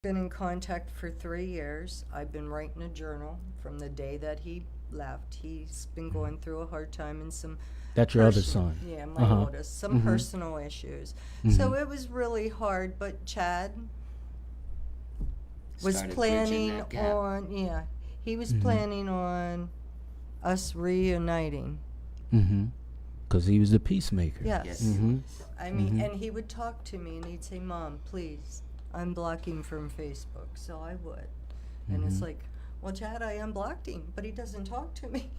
been in contact for 3 years. I've been writing a journal from the day that he left. He's been going through a hard time and some That's your other son. yeah, my oldest, some personal issues. So it was really hard, but Chad was Started planning bridging that gap. on, yeah, he was planning on us reuniting. Because he was a peacemaker. Yes. Yes. I mean, and he would talk to me and he'd say, Mom, please, unblock him from Facebook. So I would. And it's like, well, Chad, I unblocked him, but he doesn't talk to me.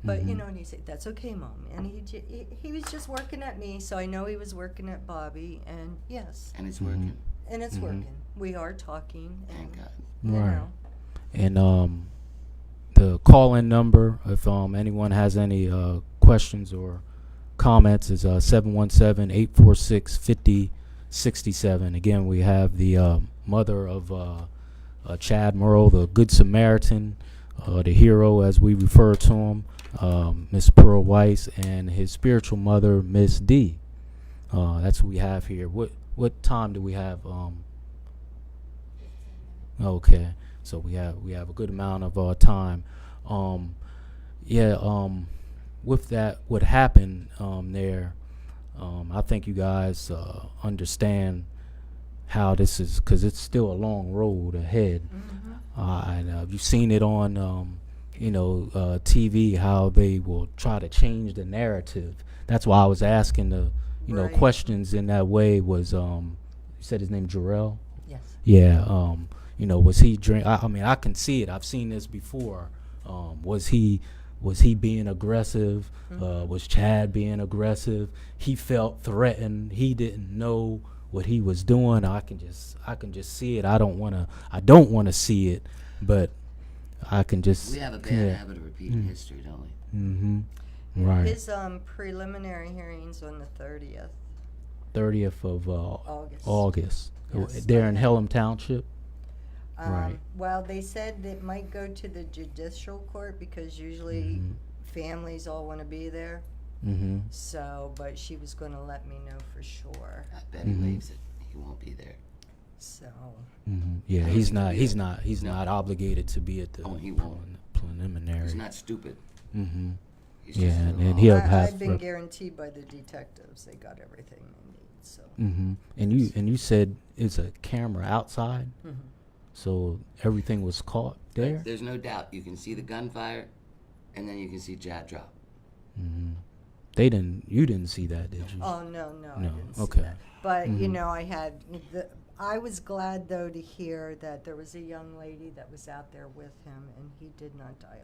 But, you know, and he'd say, that's okay, Mom. And he was just working at me, so I know he was working at Bobby. And yes, And it's working. and it's working. We are talking. And, Thank God. you Right. know, And the call-in number, if anyone has any questions or comments, is 717-846-5067. Again, we have the mother of Chad Merrill, the Good Samaritan, the hero as we refer to him, Miss Pearl Weiss, and his spiritual mother, Miss D. That's what we have here. What time do we have? Okay, so we have a good amount of time. With that, what happened there, I think you guys understand how this is, because it's still a long road ahead. And you've seen it on TV, how they will try to change the narrative. That's why I was asking the Right. questions in that way. Was you said his name Jarrell? yes. Yeah. Was he drink? I mean, I can see it. I've seen this before. Was he being aggressive? Was Chad being aggressive? He felt threatened. He didn't know what he was doing. I can just see it. I don't want to see it, but I can just. We have a bad habit of repeating history, don't we? Right. His preliminary hearings on the 30th. 30th of August. Yes. There in Hellam Township. Right. Well, they said it might go to the judicial court because usually families all want to be there. So, but she was going to let me know for sure. I bet he waives it. He won't be there. So. Yeah, he's not obligated to be at the He won't. preliminary. He's not stupid. He's Yeah, just a and little he'll off. have. I've been guaranteed by the detectives they got everything they need. So. And you said it's a camera outside, so everything was caught there. There's no doubt. You can see the gunfire, and then you can see Chad drop. You didn't see that, did you? Oh no, I No, didn't see okay. that. But you know, I was glad though to hear that there was a young lady that was out there with him, and he did not die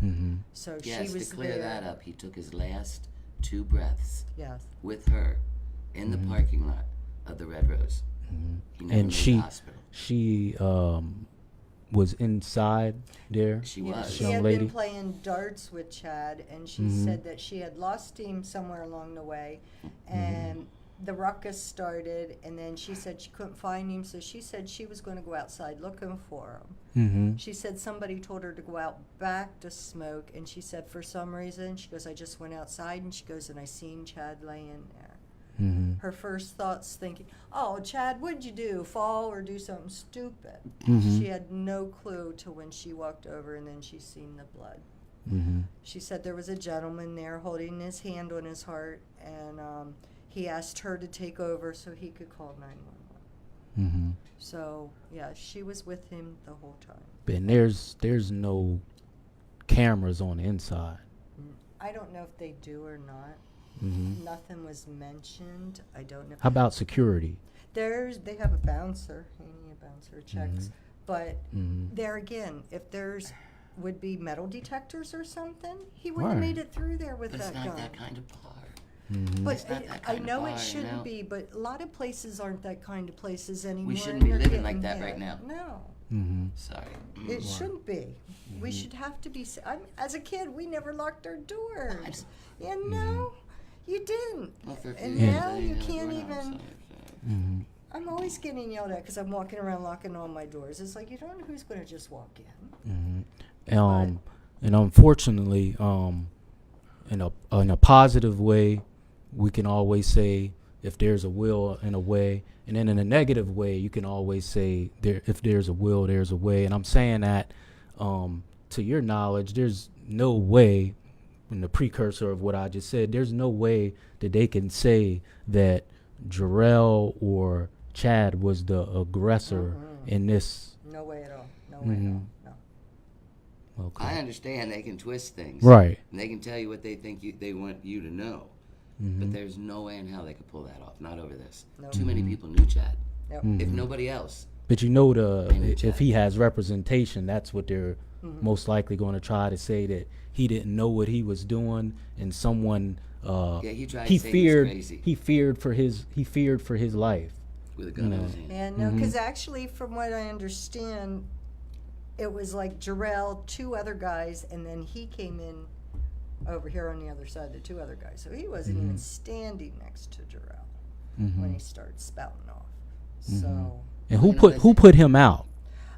alone. So Yes, she was to clear there. that up, he took his last 2 breaths Yes. with her in the parking lot of the Red Rose. He never And made she the hospital. she was inside there. She Yeah, was. she young had lady. been playing darts with Chad, and she said that she had lost him somewhere along the way, and the ruckus started, and then she said she couldn't find him, so she said she was going to go outside looking for him. She said somebody told her to go out back to smoke, and she said for some reason, she goes, I just went outside, and she goes, and I seen Chad laying there. Her first thoughts thinking, oh, Chad, what'd you do, fall or do something stupid? She had no clue till when she walked over, and then she seen the blood. She said there was a gentleman there holding his hand on his heart, and he asked her to take over so he could call 911. So, yeah, she was with him the whole time. And there's no cameras on the inside. I don't know if they do or not. Nothing was mentioned. I don't know. How about security? They have a bouncer, hanging a bouncer checks. But there again, if would be metal detectors or something, he would have Right. made it through there with But it's that not gun. that kind of bar. But It's not that I kind of know bar, it shouldn't you know? be, but a lot of places aren't that kind of places anymore. shouldn't and be they're living like getting that right hit. now. No, Sorry. it shouldn't be. We should have to be. As a kid, we never locked our doors. You know, you didn't. Well, for a few And years, now they you didn't have can't doorknobs, even. so- I'm always getting yelled at because I'm walking around locking all my doors. It's like you don't know who's going to just walk in. And unfortunately, in a positive way, we can always say, if there's a will and a way. And then in a negative way, you can always say if there's a will, there's a way. And I'm saying that to your knowledge, there's no way, in the precursor of what I just said, there's no way that they can say that Jarrell or Chad was the aggressor in this. No way at all. No way at all. No. Okay. I understand they can twist things. Right. And they can tell you what they think they want you to know. But there's no way in hell they could pull that off. Not over this. Nope. Too many people knew Chad. Yep. If nobody else. But you know, if Chad. he has representation, that's what they're most likely going to try to say, that he didn't know what he was doing, and someone He tried he to say feared he was crazy. he feared for his life. With a gun in his hand. And no, because actually, from what I understand, it was like Jarrell, 2 other guys, and then he came in over here on the other side, the 2 other guys. So he wasn't even standing next to Jarrell when he started spouting off. So And who put him out?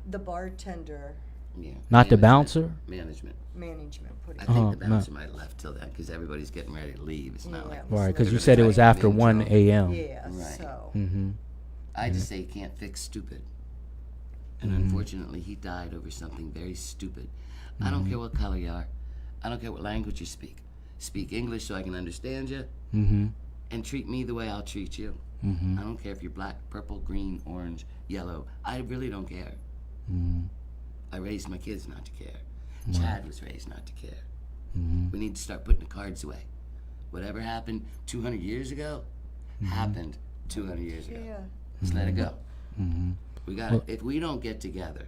the bartender Yeah. Not the Management. bouncer? Management. management put I him think the no. bouncer might have left till then because everybody's getting ready to leave. It's not Yeah. like Right, because they're you gonna said it try was to after make 1 Joe. a.m. Yeah, Right. so I just say you can't fix stupid. And unfortunately, he died over something very stupid. I don't care what color you are. I don't care what language you speak. Speak English so I can understand you. And treat me the way I'll treat you. I don't care if you're black, purple, green, orange, yellow. I really don't care. I raised my kids not to care. Chad was raised not to care. We need to start putting the cards away. Whatever happened 200 years ago happened 200 years ago. yeah. Just let it go. We got. If we don't get together,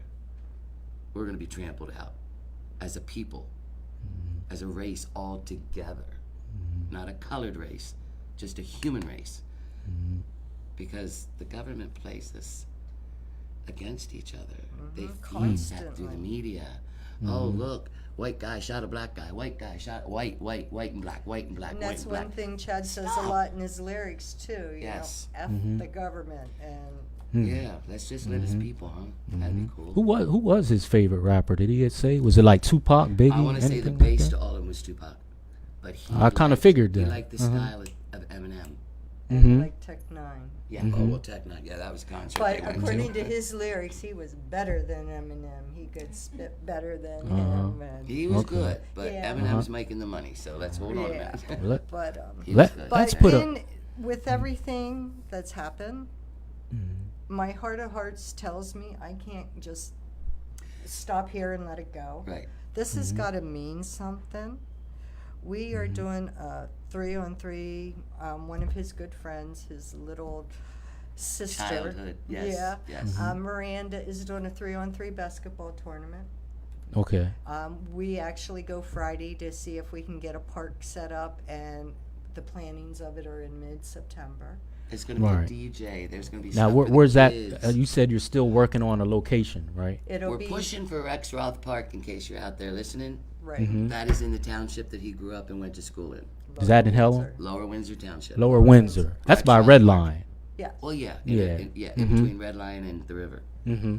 we're going to be trampled out as a people, as a race all together. Not a colored race, just a human race. Because the government plays this against each other. They feed that through the media. Oh, look, white guy shot a black guy. White guy shot white and black, white and black, And white that's and black. one thing Chad says a lot in his lyrics too. You Yes. know, F the government and Yeah, let's just live as people, huh? That'd be cool. Who was his favorite rapper? Did he say? Was it like Tupac, Biggie? I want to say the anything like base that? to all of them was Tupac. But he I kinda liked- figured He that. liked the style of Eminem. like Tech Nine. Yeah, oh, well, Tech Nine. Yeah, that was a concert. But they went according to. to his lyrics, he was better than Eminem. He could spit better than him. And He was Okay. good, but Yeah. Eminem's making the money, so let's hold on a Yeah. minute. Let, but He was good. let's but put in, with everything that's happened, my heart of hearts tells me I can't just stop here and let it go. Right. This has got to mean something. We are doing a 3-on-3. One of his good friends, his little sister. Childhood, yes, Yeah. yes. Miranda is doing a 3-on-3 basketball tournament. Okay. We actually go Friday to see if we can get a park set up, and the plannings of it are in mid-September. It's going to be Right. a DJ. There's going to be Now, stuff for the where's that? kids. You said you're still working on a location, right? It'll We're be pushing for Rex Roth Park in case you're out there listening. right. That is in the township that he grew up and went to school in. Is that in Helen? Windsor. Lower Windsor Township. Lower Windsor. That's by Red Line. Yeah. Well, yeah. Yeah. In between Red Line and the river. Mm-hmm.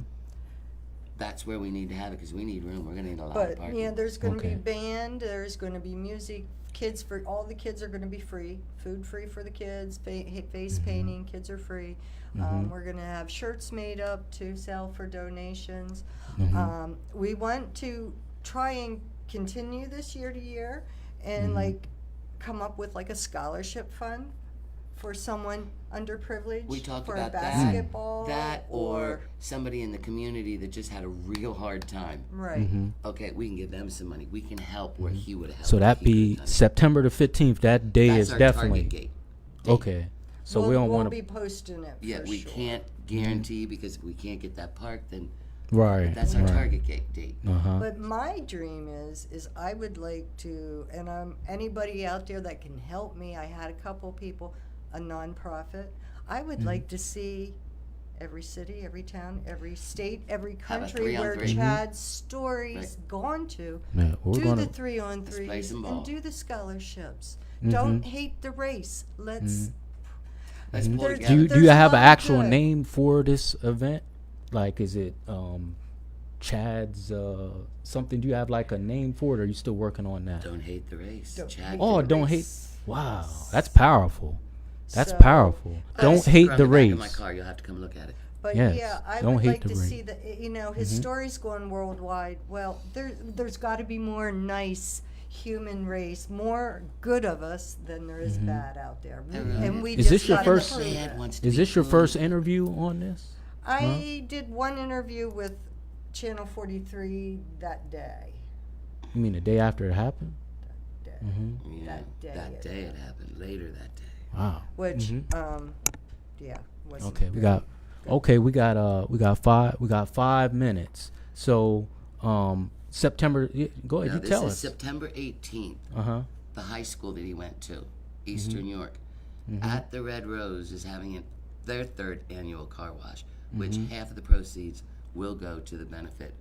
That's where we need to have it because we need room. We're going to need a lot of But parking. yeah, there's going to Okay. be band. There's going to be music. Kids for all the kids are going to be free. Food free for the kids. Face painting. Kids are free. We're going to have shirts made up to sell for donations. We want to try and continue this year to year, and like come up with like a scholarship fund for someone underprivileged We talked for about basketball. that or somebody in the community that just had a real hard time. right. Okay, we can give them some money. We can help where he would have helped. So if that he be could've done it. September the 15th. That day That's is our definitely target gate. okay. So we don't we'll want be to. posting it. Yeah, for we sure. can't guarantee because if we can't get that park, then Right. that's our right. target date. Uh-huh. But my dream is I would like to, and anybody out there that can help me. I had a couple people, a nonprofit. I would like to see every city, every town, every state, every Have a country where 3-on-3. Chad's story's gone to. Yeah, we're Do gonna. the 3-on-3s play some ball. and do the scholarships. Don't hate the race. Let's. Let's pull There's- together. Do you There's a have an lot of actual good. name for this event? Like, is it Chad's something? Do you have like a name for it, or are you still working on that? Don't hate the race. Don't Chad. hate Oh, the don't hate. race. Wow, that's powerful. That's So, powerful. I Don't stick hate around the back of race. my car. You'll have to come look at it. But Yes, yeah, I don't would hate like the to race. see that. You know, his story's going worldwide. Well, there's got to be more nice human race, more good of us than there is bad out there. And we Is just this your gotta first- prove Chad it. wants to Is be this your cool. first interview on this? I did one interview with Channel 43 that day. You mean the day after it happened? Day. Mm-hmm. Yeah, That day it happened. Later that day. Wow. Which, yeah, wasn't Okay, we got. good. Okay, we got 5 minutes. So, September. Go ahead, Now, you this tell is us. September 18th. Uh-huh. The high school that he went to, Eastern York, at the Red Rose, is having their 3rd annual car wash, which half of the proceeds will go to the benefit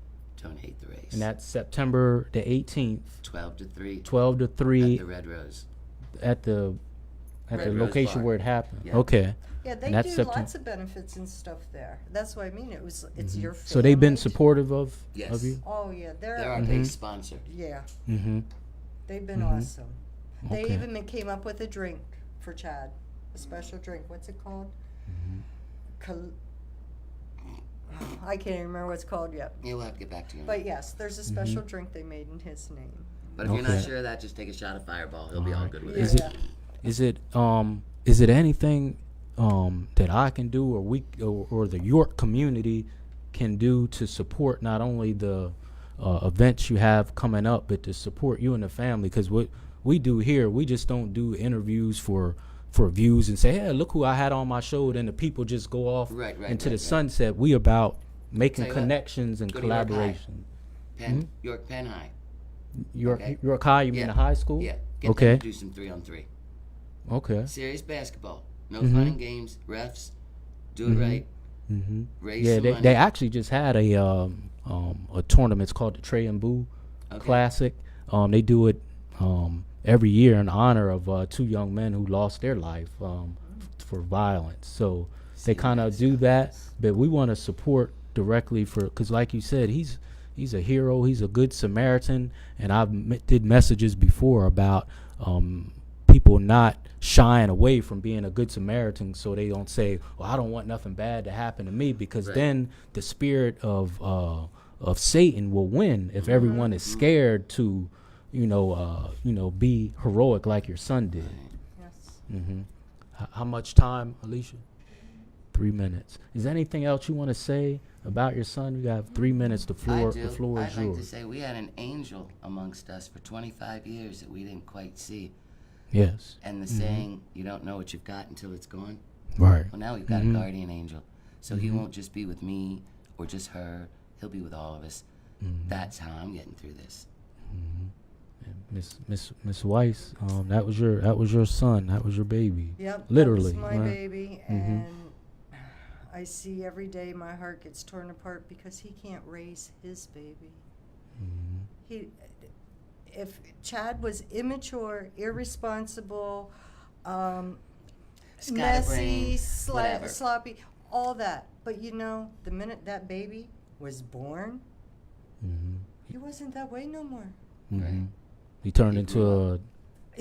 Don't Hate the Race. And that's September the 18th, 12 to 3 12 to at 3 the Red Rose. at the Red Rose location Bar. where it happened. Yeah. Okay. Yeah, they And that's do September. lots of benefits and stuff there. That's what I mean. It's your family. So they've been supportive of Yes. you? Oh yeah, They're our base sponsor. yeah. Mm-hmm. They've been awesome. They Okay. even came up with a drink for Chad, a special drink. What's it called? I can't even remember what it's called yet. Yeah, we'll have to get back to you. But yes, there's a special drink they made in his name. But if you're not Okay. sure of that, just take a shot of Fireball. He'll be all good with Is it. Yeah. Is it anything that I can do or the York community can do to support not only the events you have coming up, but to support you and the family? Because what we do here, we just don't do interviews for views and say, hey, look who I had on my show, then the people just go off Right, into the right. sunset. We about making Tell you what, connections and go to York High. collaboration. York Penn High. York, Okay. York High, you mean Yeah. the high school? Yeah. Get Okay. them to do some 3-on-3. Okay. Serious basketball. No fun and games. Refs. Do it right. Mm-hmm. Raise Yeah, some they money. actually just had a tournament. It's called the Trey and Boo Okay. Classic. They do it every year in honor of 2 young men who lost their life for violence. So they kind of do that, but we want to support directly because, like you said, he's a hero. He's a good Samaritan, and I've did messages before about people not shying away from being a good Samaritan, so they don't say, "Well, I don't want nothing bad to happen to me," because Right. then the spirit of Satan will win if everyone is scared to, be heroic like your son did. Yes. Mm-hmm. How much time, Alicia? 3 minutes. Is there anything else you want to say about your son? You have 3 minutes. The floor I do. is I'd like to yours. say we had an angel amongst us for 25 years that we didn't quite see. Yes. And the saying, you don't know what you've got until it's gone. Right. Well, now we've got a guardian angel. So he won't just be with me or just her. He'll be with all of us. That's how I'm getting through this. Miss Weiss, that was your son. That was your baby. Yep. Literally. That was my right? baby, and I see every day my heart gets torn apart because he can't raise his baby. If Chad was immature, irresponsible, messy, Scatterbrained, whatever. sloppy, all that. But the minute that baby was born, he wasn't that way no more. Right. He turned He into grew a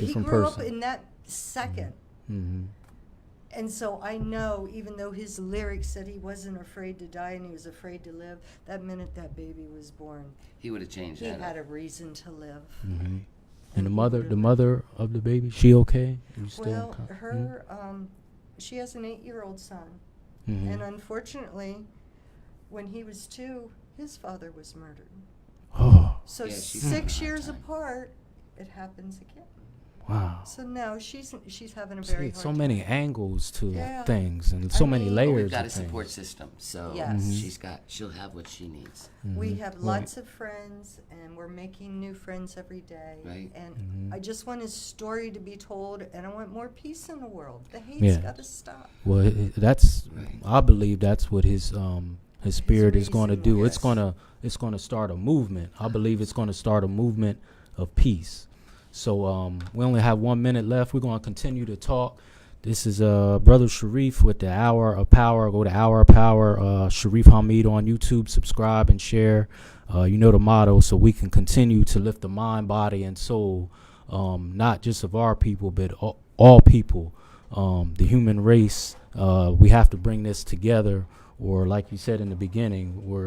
He different grew person. up in that second. And so I know, even though his lyrics said he wasn't afraid to die and he was afraid to live, that minute that baby was born, He would have changed he that. had up. a reason to live. And he the would've mother of the baby, she okay? You still in Well, con- her, she has an 8-year-old son. Mhm. And unfortunately, when he was 2, his father was murdered. Oh, So Yeah, she's having a 6 hard years time. apart, it happens again. wow. So now she's having a See, very hard so time. many angles to Yeah. things and so many mean- But layers we've got a of things. support system, so Yes. she'll have what she needs. We have lots of friends, and we're making new friends every day. Right. And I just want his story to be told, and I want more peace in the world. The hate's Yeah. got to stop. Well, that's Right. I believe that's what his spirit is going to reason do. was. It's going to start a movement. I believe it's going to start a movement of peace. So we only have 1 minute left. We're going to continue to talk. This is Brother Sharif with the Hour of Power. Go to Hour of Power, Sharif Hamid on YouTube. Subscribe and share. You know the motto, so we can continue to lift the mind, body, and soul, not just of our people, but all people the human race, we have to bring this together, or like you said in the beginning, we're